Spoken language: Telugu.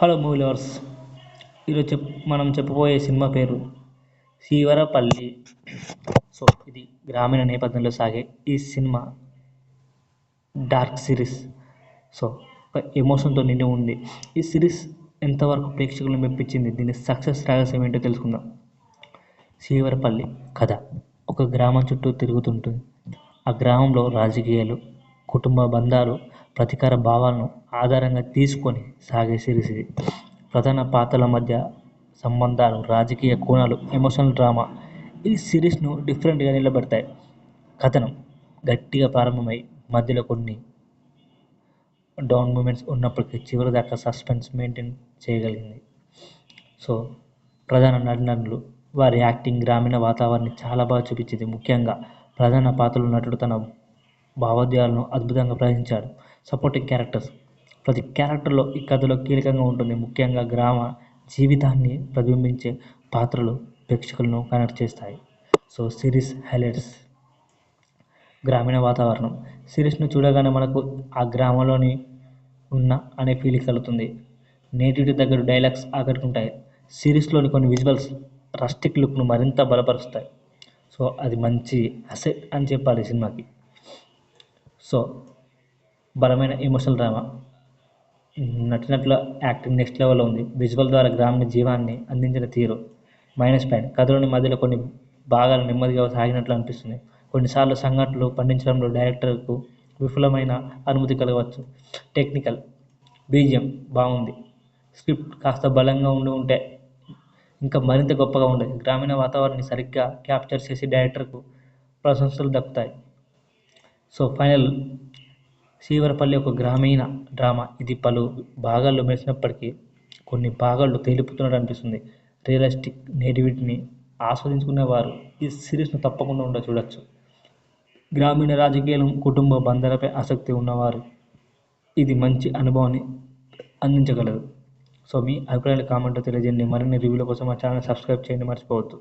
Hello movie lovers. ఈరోజు మనం చెప్పబోయే సినిమా పేరు శీవరపల్లి. సో ఇది గ్రామీణ నేపథ్యంలో సాగే ఈ సినిమా డార్క్ సిరీస్. సో ఒక ఎమోషన్తో నిండి ఉంది. ఈ సిరీస్ ఎంతవరకు ప్రేక్షకులను మెప్పించింది, దీని సక్సెస్ రహస్యం ఏంటో తెలుసుకుందాం. శీవరపల్లి కథ ఒక గ్రామం చుట్టూ తిరుగుతుంటుంది. ఆ గ్రామంలో రాజకీయాలు, కుటుంబ బంధాలు, ప్రతీకార భావాలను ఆధారంగా తీసుకొని సాగే సిరీస్ ఇది. ప్రధాన పాత్రల మధ్య సంబంధాలు, రాజకీయ కోణాలు, ఎమోషనల్ డ్రామా ఈ సిరీస్ను డిఫరెంట్గా నిలబెడతాయి. కథనం గట్టిగా ప్రారంభమై మధ్యలో కొన్ని డౌన్ మూమెంట్స్ ఉన్నప్పటికీ చివరి దాకా సస్పెన్స్ మెయింటైన్ చేయగలిగింది. సో ప్రధాన నటులు, వారి యాక్టింగ్ గ్రామీణ వాతావరణాన్ని చాలా బాగా చూపించింది. ముఖ్యంగా ప్రధాన పాత్రలో నటుడు తన భావోద్వేగాలను అద్భుతంగా ప్రదర్శించాడు. సపోర్టింగ్ క్యారెక్టర్స్ ప్రతి క్యారెక్టర్లో ఈ కథలో కీలకంగా ఉంటుంది. ముఖ్యంగా గ్రామ జీవితాన్ని ప్రతిబింబించే పాత్రలు ప్రేక్షకులను కనెక్ట్ చేస్తాయి. So series highlights. గ్రామీణ వాతావరణం సిరీస్ను చూడగానే మనకు ఆ గ్రామంలోని ఉన్న అనే ఫీలింగ్ కలుగుతుంది. నేటివిటీ దగ్గర డైలాగ్స్ ఆకట్టుకుంటాయి. సిరీస్లోని కొన్ని విజువల్స్ రస్టిక్ లుక్ను మరింత బలపరుస్తాయి. సో అది మంచి అసెట్ అని చెప్పాలి సినిమాకి. సో బలమైన ఎమోషనల్ డ్రామా, నటినట్ల యాక్టింగ్ నెక్స్ట్ లెవెల్లో ఉంది. విజువల్ ద్వారా గ్రామీణ జీవాన్ని అందించిన తీరు -. కథలోని మధ్యలో కొన్ని భాగాలు నెమ్మదిగా సాగినట్లు అనిపిస్తుంది. కొన్నిసార్లు సంఘటనలు పండించడంలో డైరెక్టర్కు విఫలమైన అనుమతి కలగవచ్చు. టెక్నికల్ బీజిఎం బాగుంది. స్క్రిప్ట్ కాస్త బలంగా ఉంటే ఇంకా మరింత గొప్పగా ఉండేది. గ్రామీణ వాతావరణాన్ని సరిగ్గా క్యాప్చర్ చేసి డైరెక్టర్కు ప్రశంసలు దక్కుతాయి. సో ఫైనల్, శీవరపల్లి ఒక గ్రామీణ డ్రామా. ఇది పలు భాగాల్లో మెరిసినప్పటికీ కొన్ని భాగాల్లో తేలిపోతున్నట్టు అనిపిస్తుంది. రియలిస్టిక్ నేటివిటీని ఆస్వాదించుకునే వారు ఈ సిరీస్ను తప్పకుండా చూడొచ్చు. గ్రామీణ రాజకీయాలు, కుటుంబ బంధాలపై ఆసక్తి ఉన్నవారు ఇది మంచి అనుభవాన్ని అందించగలదు. సో మీ అభిప్రాయాలు కామెంట్లో తెలియజేయండి. మరిన్ని రివ్యూల కోసం మా ఛానల్ సబ్స్క్రైబ్ చేయండి మర్చిపోవద్దు.